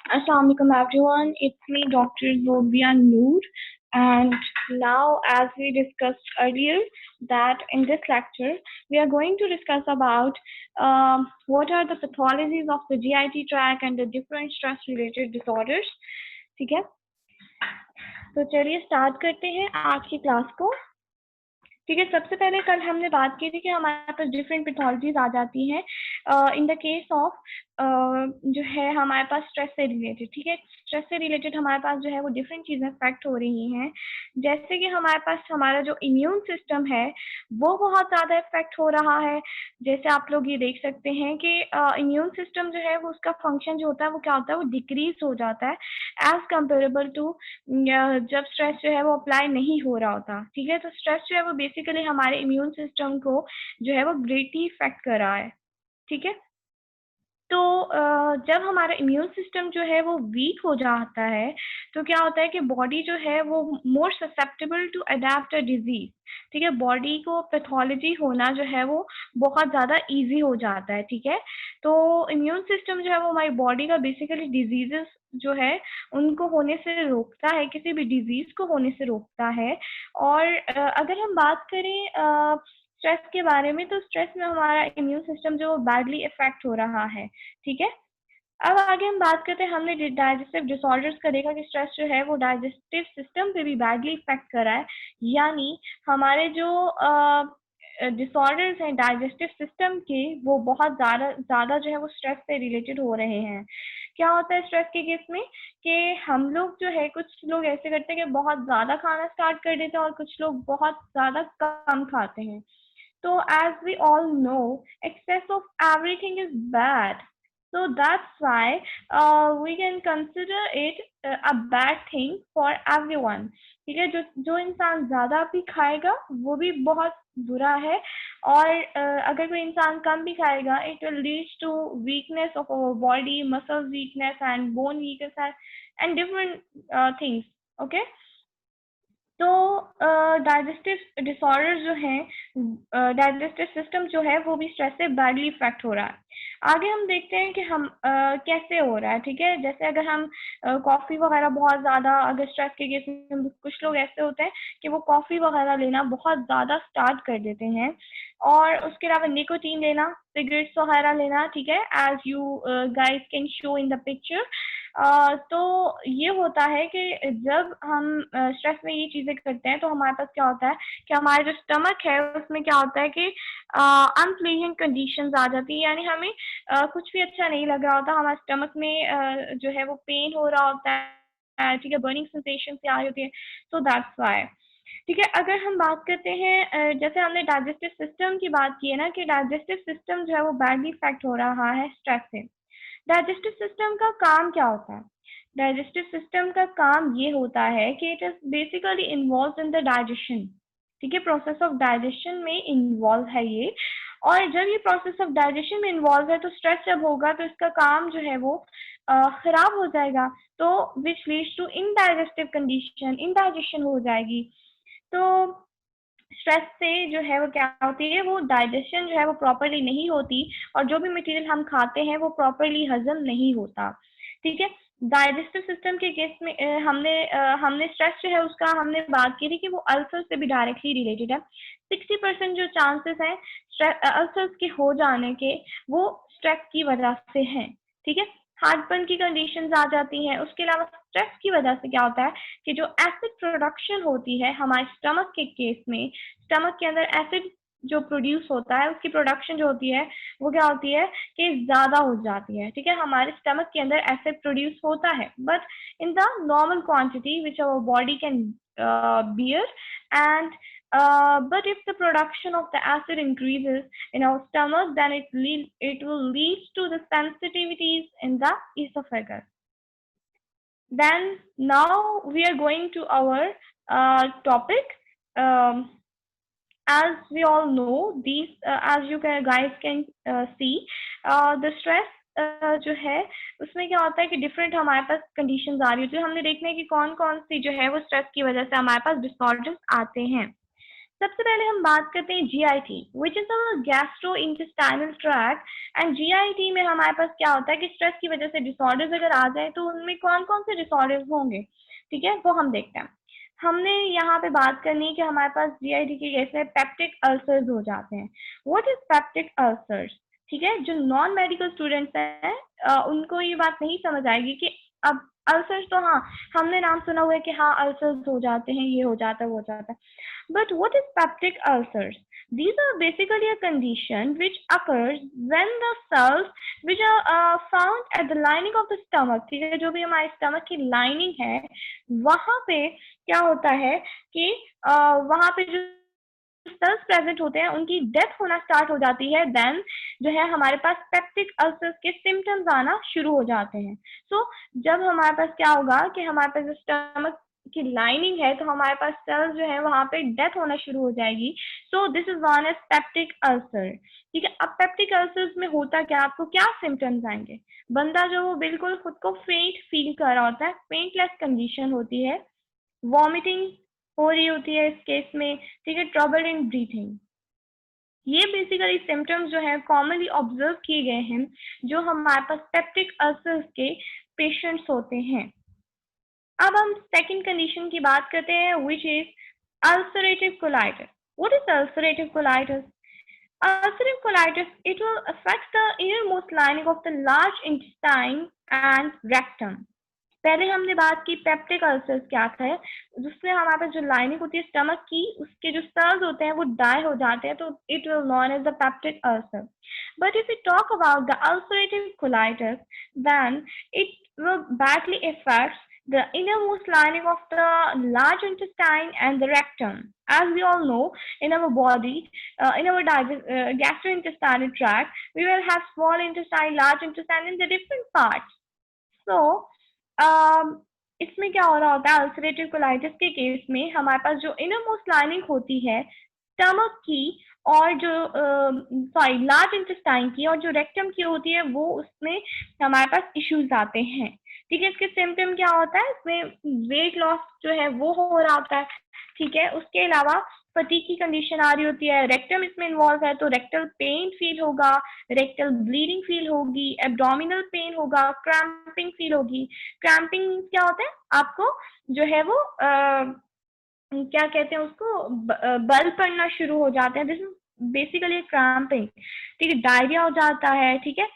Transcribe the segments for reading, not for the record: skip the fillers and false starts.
Assalamualaikum everyone, it's me Dr. Zobia Noor, and now as we discussed earlier that in this lecture we are going to discuss about what are the pathologies of the GIT tract and the different stress related disorders. ठीक है, तो चलिए start करते हैं आज की class को। ठीक है, सबसे पहले कल हमने बात की थी कि हमारे पास डिफरेंट पैथोलॉजीज आ जाती हैं इन द केस ऑफ जो है हमारे पास स्ट्रेस से रिलेटेड। ठीक है, स्ट्रेस से रिलेटेड हमारे पास जो है वो डिफरेंट चीज़ें अफेक्ट हो रही हैं, जैसे कि हमारे पास हमारा जो इम्यून सिस्टम है वो बहुत ज़्यादा इफेक्ट हो रहा है। जैसे आप लोग ये देख सकते हैं कि इम्यून सिस्टम जो है वो उसका फंक्शन जो होता है वो क्या होता है, वो डिक्रीज हो जाता है एज कम्पेरेबल टू जब स्ट्रेस जो है वो अप्लाई नहीं हो रहा होता। ठीक है, तो स्ट्रेस जो है वो बेसिकली हमारे इम्यून सिस्टम को जो है वो ग्रेटली इफेक्ट कर रहा है। ठीक है, तो जब हमारा इम्यून सिस्टम जो है वो वीक हो जाता है तो क्या होता है कि बॉडी जो है वो more susceptible to adapt a disease. ठीक है, बॉडी को पैथोलॉजी होना जो है वो बहुत ज़्यादा इजी हो जाता है। ठीक है, तो इम्यून सिस्टम जो है वो हमारी बॉडी का बेसिकली डिजीजेस जो है उनको होने से रोकता है, किसी भी डिजीज को होने से रोकता है। और अगर हम बात करें स्ट्रेस के बारे में, तो स्ट्रेस में हमारा इम्यून सिस्टम जो बैडली इफेक्ट हो रहा है। ठीक है, अब आगे हम बात करते हैं, हमने डाइजेस्टिव डिसऑर्डर्स का देखा कि स्ट्रेस जो है वो डाइजेस्टिव सिस्टम पे भी बैडली इफेक्ट कर रहा है, यानी हमारे जो डिसऑर्डर्स हैं डाइजेस्टिव सिस्टम के वो बहुत ज़्यादा जो है वो स्ट्रेस से रिलेटेड हो रहे हैं। क्या होता है स्ट्रेस के केस में कि हम लोग जो है, कुछ लोग ऐसे करते हैं कि बहुत ज़्यादा खाना स्टार्ट कर देते हैं और कुछ लोग बहुत ज़्यादा कम खाते हैं। So as we all know, excess of everything is bad. So that's why we can consider it a bad thing for everyone. ठीक है, जो इंसान ज़्यादा भी खाएगा वो भी बहुत बुरा है, और अगर कोई इंसान कम भी खाएगा it will lead to weakness of our body, muscle weakness and bone weakness and different things. Okay. तो डाइजेस्टिव डिसऑर्डर जो हैं, डाइजेस्टिव सिस्टम जो है वो भी स्ट्रेस से बैडली इफेक्ट हो रहा है। आगे हम देखते हैं कि हम कैसे हो रहा है। ठीक है, जैसे अगर हम कॉफ़ी वगैरह बहुत ज़्यादा, अगर स्ट्रेस के केस में कुछ लोग ऐसे होते हैं कि वो कॉफ़ी वगैरह लेना बहुत ज़्यादा स्टार्ट कर देते हैं, और उसके अलावा निकोटीन लेना, सिगरेट्स वगैरह लेना। ठीक है, as you guys can show in the picture. तो ये होता है कि जब हम स्ट्रेस में ये चीज़ें करते हैं तो हमारे पास क्या होता है कि हमारा जो स्टमक है उसमें क्या होता है कि अनप्लीजेंट कंडीशंस आ जाती है, यानी हमें कुछ भी अच्छा नहीं लग रहा होता, हमारे स्टमक में जो है वो पेन हो रहा होता है। ठीक है, बर्निंग सेंसेशन से आ रही होती है, सो दैट्स व्हाई। ठीक है, अगर हम बात करते हैं जैसे हमने डाइजेस्टिव सिस्टम की बात की है ना, कि डाइजेस्टिव सिस्टम जो है वो बैडली इफेक्ट हो रहा है स्ट्रेस से। डाइजेस्टिव सिस्टम का काम क्या होता है? डाइजेस्टिव सिस्टम का काम ये होता है कि it is basically involve in the digestion. ठीक है, प्रोसेस ऑफ डाइजेशन में इन्वॉल्व है ये, और जब ये प्रोसेस ऑफ डाइजेशन में इन्वॉल्व है तो स्ट्रेस जब होगा तो इसका काम जो है वो खराब हो जाएगा, तो which leads to indigestive condition, indigestion हो जाएगी। तो स्ट्रेस से जो है वो क्या होती है, वो डाइजेशन जो है वो प्रॉपर्ली नहीं होती, और जो भी मटेरियल हम खाते हैं वो प्रॉपर्ली हजम नहीं होता। ठीक है, डाइजेस्टिव सिस्टम के केस में हमने स्ट्रेस जो है उसका हमने बात की थी कि वो अल्सर से भी डायरेक्टली रिलेटेड है। 60% जो चांसेस हैं अल्सर्स के हो जाने के, वो स्ट्रेस की वजह से हैं। ठीक है, हार्टबर्न की कंडीशंस आ जाती हैं। उसके अलावा स्ट्रेस की वजह से क्या होता है कि जो एसिड प्रोडक्शन होती है हमारे स्टमक के केस में, स्टमक के अंदर एसिड जो प्रोड्यूस होता है उसकी प्रोडक्शन जो होती है वो क्या होती है कि ज़्यादा हो जाती है। ठीक है, हमारे स्टमक के अंदर एसिड प्रोड्यूस होता है but in the normal quantity which our body can bear, and but if the production of the acid increases in our stomach, then it will lead to the sensitivities in the esophagus. Then now we are going to our topic. Um, as we all know, these as you guys can see, the stress जो है उसमें क्या होता है कि different हमारे पास conditions आ रही होती है। हमने देखना है कि कौन कौन सी जो है वो स्ट्रेस की वजह से हमारे पास डिसऑर्डर्स आते हैं। सबसे पहले हम बात करते हैं GIT, which is our gastro intestinal tract. And GIT में हमारे पास क्या होता है कि स्ट्रेस की वजह से डिसऑर्डर्स अगर आ जाए तो उनमें कौन कौन से डिसऑर्डर्स होंगे, ठीक है, वो हम देखते हैं। हमने यहाँ पे बात करनी है कि हमारे पास जीआईटी के केस में पेप्टिक अल्सर्स हो जाते हैं। What is peptic ulcers? ठीक है, जो नॉन मेडिकल स्टूडेंट्स हैं उनको ये बात नहीं समझ आएगी कि अब अल्सर्स तो हाँ हमने नाम सुना हुआ है कि हाँ अल्सर्स हो जाते हैं, ये हो जाता है, वो हो जाता है, but what is peptic ulcers? These are basically a condition which occurs when the cells which are found at the lining of the stomach, ठीक है, जो भी हमारे स्टमक की लाइनिंग है वहां पे क्या होता है कि वहां पे जो सेल्स प्रेजेंट होते हैं उनकी डेथ होना स्टार्ट हो जाती है, देन जो है हमारे पास पेप्टिक अल्सर्स के सिम्टम्स आना शुरू हो जाते हैं। सो जब हमारे पास क्या होगा कि हमारे पास जो स्टमक की लाइनिंग है तो हमारे पास सेल्स जो है वहां पे डेथ होना शुरू हो जाएगी। So this is known as peptic ulcer. ठीक है, अब पेप्टिक अल्सर्स में होता क्या, आपको क्या सिम्टम्स आएंगे? बंदा जो वो बिल्कुल खुद को फेंट फील कर रहा होता है, फेंटलेस कंडीशन होती है, वॉमिटिंग हो रही होती है इस केस में, ठीक है, ट्रबल इन ब्रीथिंग। ये बेसिकली सिम्टम्स जो है कॉमनली ऑब्जर्व किए गए हैं जो हमारे पास पेप्टिक अल्सर्स के पेशेंट्स होते हैं। अब हम सेकंड कंडीशन की बात करते हैं which is ulcerative colitis. What is ulcerative colitis? Ulcerative colitis, it will affect the innermost lining of the large intestine and rectum. पहले हमने बात की पेप्टिक अल्सर्स क्या था, जिसमें हमारे पास जो लाइनिंग होती है स्टमक की, उसके जो सेल्स होते हैं वो डाई हो जाते हैं, तो it will known as the peptic ulcer. But if you talk about the ulcerative colitis, then it will badly affect the innermost lining of the large intestine and the rectum. As we all know, in our body, in our gastrointestinal tract, we will have small intestine, large intestine, and the different parts. So, इसमें क्या हो रहा होता है ulcerative colitis के case में, हमारे पास जो इनरमोस्ट लाइनिंग होती है स्टमक की और जो सॉरी लार्ज इंटेस्टाइन की और जो रेक्टम की होती है, वो उसमें हमारे पास इश्यूज आते हैं। ठीक है, इसके सिम्टम क्या होता है, इसमें वेट लॉस जो है वो हो रहा होता है। ठीक है, उसके अलावा फटीग की कंडीशन आ रही होती है, रेक्टम इसमें इन्वॉल्व है तो रेक्टल पेन फील होगा, रेक्टल ब्लीडिंग फील होगी, एब्डोमिनल पेन होगा, क्रैम्पिंग फील होगी। क्रैम्पिंग क्या होता है, आपको जो है वो क्या कहते हैं उसको, बल पड़ना शुरू हो जाते हैं, दिस इज बेसिकली क्रैम्पिंग। ठीक है, डायरिया हो जाता है। ठीक है,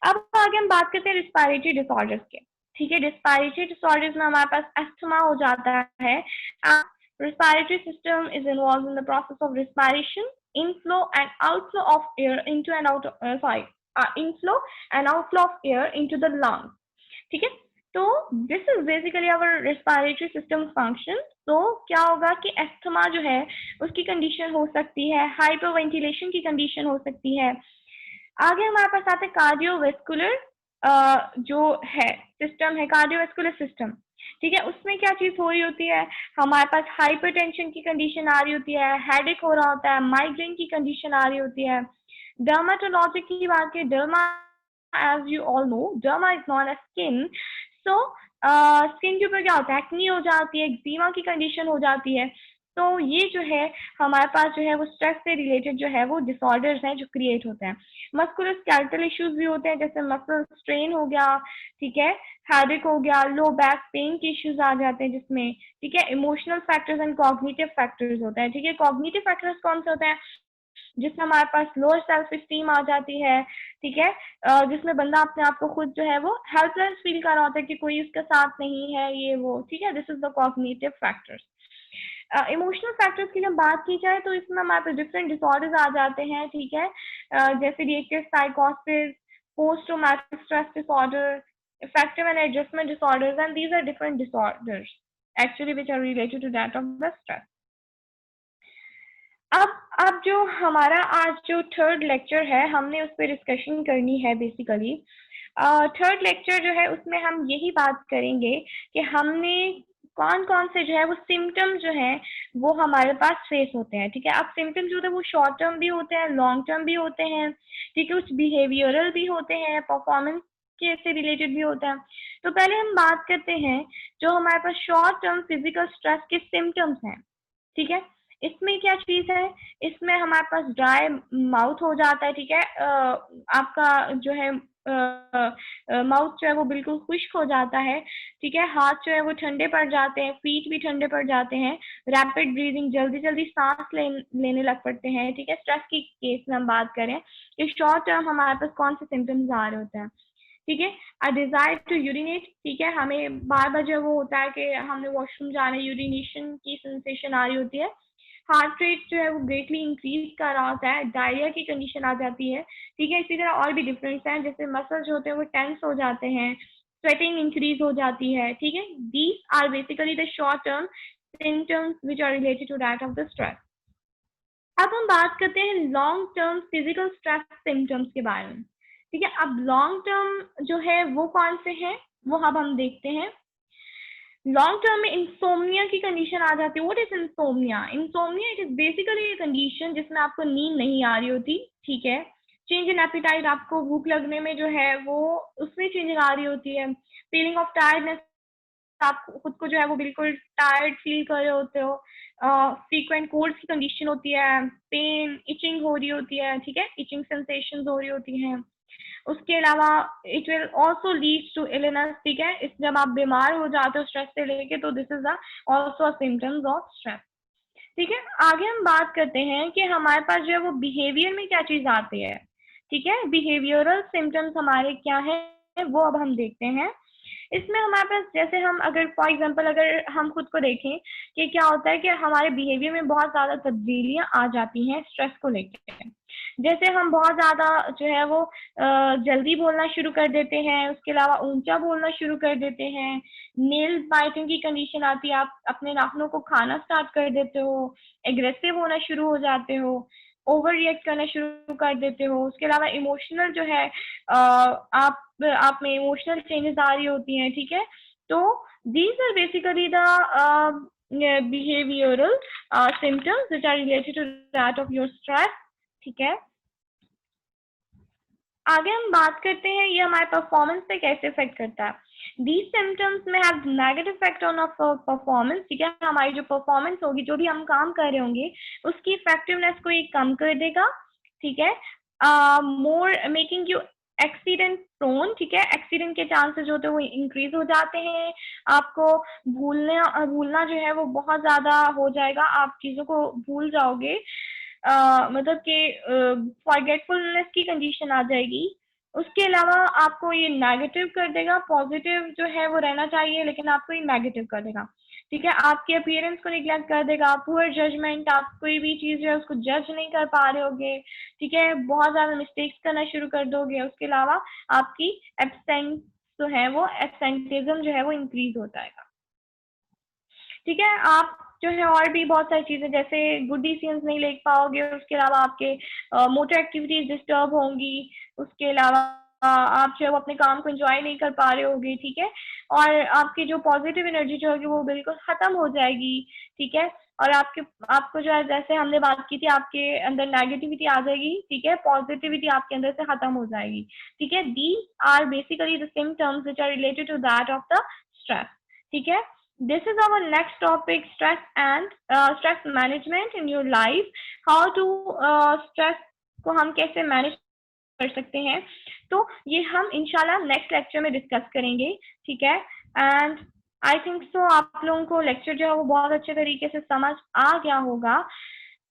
अब आगे हम बात करते हैं रिस्पायरेटरी डिसऑर्डर्स के। ठीक है, रिस्पायरेटरी डिसऑर्डर्स में हमारे पास अस्थमा हो जाता है। Respiratory system is involved in the process of respiration, inflow and outflow of air into and out, inflow and outflow of air into the lungs. ठीक है, तो this is basically our respiratory system function. तो क्या होगा कि asthma जो है उसकी कंडीशन हो सकती है, हाइपर वेंटिलेशन की कंडीशन हो सकती है। आगे हमारे पास आते हैं कार्डियोवेस्कुलर जो है सिस्टम है, कार्डियोवेस्कुलर सिस्टम। ठीक है, उसमें क्या चीज हो रही होती है, हमारे पास हाइपरटेंशन की कंडीशन आ रही होती है, हेडेक हो रहा होता है, माइग्रेन की कंडीशन आ रही होती है। डर्माटोलॉजी की बात की, derma as you all know, derma is known as skin. So skin के ऊपर क्या होता है, एक्नी हो जाती है, एक्जिमा की कंडीशन हो जाती है। तो ये जो है हमारे पास जो है वो स्ट्रेस से रिलेटेड जो है वो डिसऑर्डर्स हैं जो क्रिएट होते हैं। मस्कुलर स्केलेटल इश्यूज भी होते हैं, जैसे मसल स्ट्रेन हो गया, ठीक है, हेडेक हो गया, लो बैक पेन के इश्यूज आ जाते हैं जिसमें। ठीक है, emotional factors and cognitive factors होते हैं। ठीक है, कॉग्निटिव फैक्टर्स कौन से होते हैं, जिसमें हमारे पास लोअर सेल्फ स्टीम आ जाती है। ठीक है, जिसमें बंदा अपने आप को खुद जो है वो हेल्पलेस फील कर रहा होता है कि कोई उसका साथ नहीं है, ये वो। ठीक है, this is the cognitive factors. Emotional factors की जब बात की जाए तो इसमें हमारे पास डिफरेंट डिसऑर्डर्स आ जाते हैं। ठीक है, जैसे रिएक्टिव साइकोसिस, post traumatic stress disorder, affective and adjustment disorders, and these are different disorders actually which are related to that of the stress. अब जो हमारा आज जो थर्ड लेक्चर है, हमने उस पर डिस्कशन करनी है बेसिकली। थर्ड लेक्चर जो है उसमें हम यही बात करेंगे कि हमने कौन कौन से जो है वो सिम्टम जो है वो हमारे पास फेस होते हैं। ठीक है, अब सिम्टम जो होते हैं वो शॉर्ट टर्म भी होते हैं, लॉन्ग टर्म भी होते हैं। ठीक है, कुछ बिहेवियरल भी होते हैं, परफॉर्मेंस के से रिलेटेड भी होता है। तो पहले हम बात करते हैं जो हमारे पास शॉर्ट टर्म फिजिकल स्ट्रेस के सिम्टम्स हैं। ठीक है, इसमें क्या चीज़ है, इसमें हमारे पास ड्राई माउथ हो जाता है, ठीक है। आपका जो है माउथ जो है वो बिल्कुल खुश्क हो जाता है, ठीक है। हाथ जो है वो ठंडे पड़ जाते हैं, फीट भी ठंडे पड़ जाते हैं, रैपिड ब्रीदिंग, जल्दी जल्दी सांस लेने लग पड़ते हैं, ठीक है। स्ट्रेस की केस में हम बात करें कि शॉर्ट टर्म हमारे पास कौन से सिम्टम्स आ रहे होते हैं, ठीक है। अ डिजायर टू यूरिनेट, ठीक है, हमें बार बार जो वो होता है कि हमने वॉशरूम जाना है, यूरिनेशन की सेंसेशन आ रही होती है। हार्ट रेट जो है वो ग्रेटली इंक्रीज कर रहा होता है, डायरिया की कंडीशन आ जाती है, ठीक है। इसी तरह और भी डिफरेंस हैं, जैसे मसल्स होते हैं वो टेंस हो जाते हैं, स्वेटिंग इंक्रीज हो जाती है, ठीक है। These are basically the short term symptoms which are related to that of the stress. अब हम बात करते हैं long term physical stress symptoms के बारे में, ठीक है। अब लॉन्ग टर्म जो है वो कौन से हैं, वो अब हम देखते हैं। लॉन्ग टर्म में इंसोम्निया की कंडीशन आ जाती है। What is insomnia? Insomnia it is basically condition जिसमें आपको नींद नहीं आ रही होती, ठीक है। चेंज इन एपिटाइट, आपको भूख लगने में जो है वो उसमें चेंजिंग आ रही होती है। फीलिंग ऑफ टायर्डनेस, आप खुद को जो है वो बिल्कुल टायर्ड फील कर रहे होते हो। फ्रीक्वेंट कोल्ड्स की कंडीशन होती है, पेन, इचिंग हो रही होती है, ठीक है, इचिंग सेंसेशंस हो रही होती हैं। उसके अलावा it will also lead to illness, ठीक है। इस जब आप बीमार हो जाते हो स्ट्रेस से लेके, तो this is also symptoms of stress, ठीक है। आगे हम बात करते हैं कि हमारे पास जो है वो बिहेवियर में क्या चीज आती है, ठीक है। बिहेवियरल सिम्टम्स हमारे क्या है वो अब हम देखते हैं। इसमें हमारे पास जैसे हम अगर फॉर एग्जांपल अगर हम खुद को देखें कि क्या होता है कि हमारे बिहेवियर में बहुत ज़्यादा तब्दीलियां आ जाती हैं स्ट्रेस को लेकर। जैसे हम बहुत ज़्यादा जो है वो जल्दी बोलना शुरू कर देते हैं, उसके अलावा ऊंचा बोलना शुरू कर देते हैं, नेल बाइटिंग की कंडीशन आती है, आप अपने नाखूनों को खाना स्टार्ट कर देते हो, एग्रेसिव होना शुरू हो जाते हो, ओवर रिएक्ट करना शुरू कर देते हो। उसके अलावा इमोशनल जो है आप में इमोशनल चेंजेस आ रही होती हैं, ठीक है। तो these are basically the behavioral symptoms which are related to that of your stress, ठीक है। आगे हम बात करते हैं ये हमारे परफॉर्मेंस पे कैसे इफेक्ट करता है। दीज सिम्टम्स में have negative effect on performance, ठीक है। हमारी जो परफॉर्मेंस होगी, जो भी हम काम कर रहे होंगे, उसकी इफेक्टिवनेस को ये कम कर देगा, ठीक है। मोर मेकिंग यू एक्सीडेंट प्रोन, ठीक है। एक्सीडेंट के चांसेस होते हैं वो इंक्रीज हो जाते हैं। आपको भूलना जो है वो बहुत ज्यादा हो जाएगा, आप चीजों को भूल जाओगे। मतलब कि फॉरगेटफुलनेस की कंडीशन आ जाएगी। उसके अलावा आपको ये नेगेटिव कर देगा, पॉजिटिव जो है वो रहना चाहिए लेकिन आपको ये नेगेटिव कर देगा, ठीक है। आपके अपीयरेंस को निग्लेक्ट कर देगा, पुअर जजमेंट, आप कोई भी चीज़ जो है उसको जज नहीं कर पा रहे होगे, ठीक है। बहुत ज़्यादा मिस्टेक्स करना शुरू कर दोगे। उसके अलावा आपकी एब्सेंट जो है वो एब्सेंटिज्म जो है वो इंक्रीज हो जाएगा, ठीक है। आप जो है और भी बहुत सारी चीज़ें जैसे गुड डिसीजंस नहीं ले पाओगे। उसके अलावा आपके मोटर एक्टिविटीज डिस्टर्ब होंगी। उसके अलावा आप जो है वो अपने काम को एंजॉय नहीं कर पा रहे होगे, ठीक है। और आपकी जो पॉजिटिव एनर्जी जो होगी वो बिल्कुल ख़त्म हो जाएगी, ठीक है। और आपको जो है जैसे हमने बात की थी, आपके अंदर नेगेटिविटी आ जाएगी, ठीक है, पॉजिटिविटी आपके अंदर से ख़त्म हो जाएगी, ठीक है। These are basically the symptoms which are related to that of the stress, ठीक है। This is our next topic, stress and stress management in your life. How to stress को हम कैसे मैनेज कर सकते हैं, तो ये हम इंशाल्लाह नेक्स्ट लेक्चर में डिस्कस करेंगे, ठीक है। एंड आई थिंक सो आप लोगों को लेक्चर जो है वो बहुत अच्छे तरीके से समझ आ गया होगा।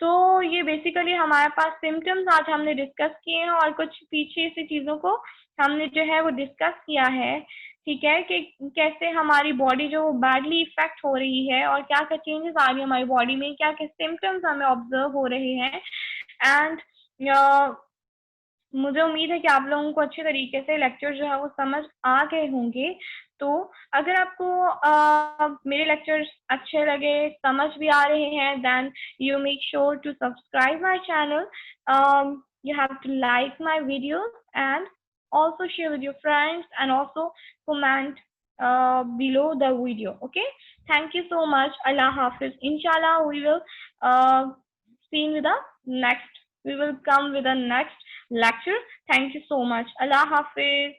तो ये बेसिकली हमारे पास सिम्टम्स आज हमने डिस्कस किए हैं और कुछ पीछे से चीज़ों को हमने जो है वो डिस्कस किया है, ठीक है, कि कैसे हमारी बॉडी जो बैडली इफेक्ट हो रही है और क्या क्या चेंजेस आ रही है हमारी बॉडी में, क्या क्या सिम्टम्स हमें ऑब्जर्व हो रहे हैं। एंड मुझे उम्मीद है कि आप लोगों को अच्छे तरीके से लेक्चर जो है वो समझ आ गए होंगे। तो अगर आपको मेरे लेक्चर्स अच्छे लगे, समझ भी आ रहे हैं, then you make sure to subscribe my channel, you have to like my videos and also share with your friends and also comment below the video. Okay, thank you so much. Allah Hafiz. Inshallah we will see you with the next, we will come with the next lecture. Thank you so much. Allah Hafiz.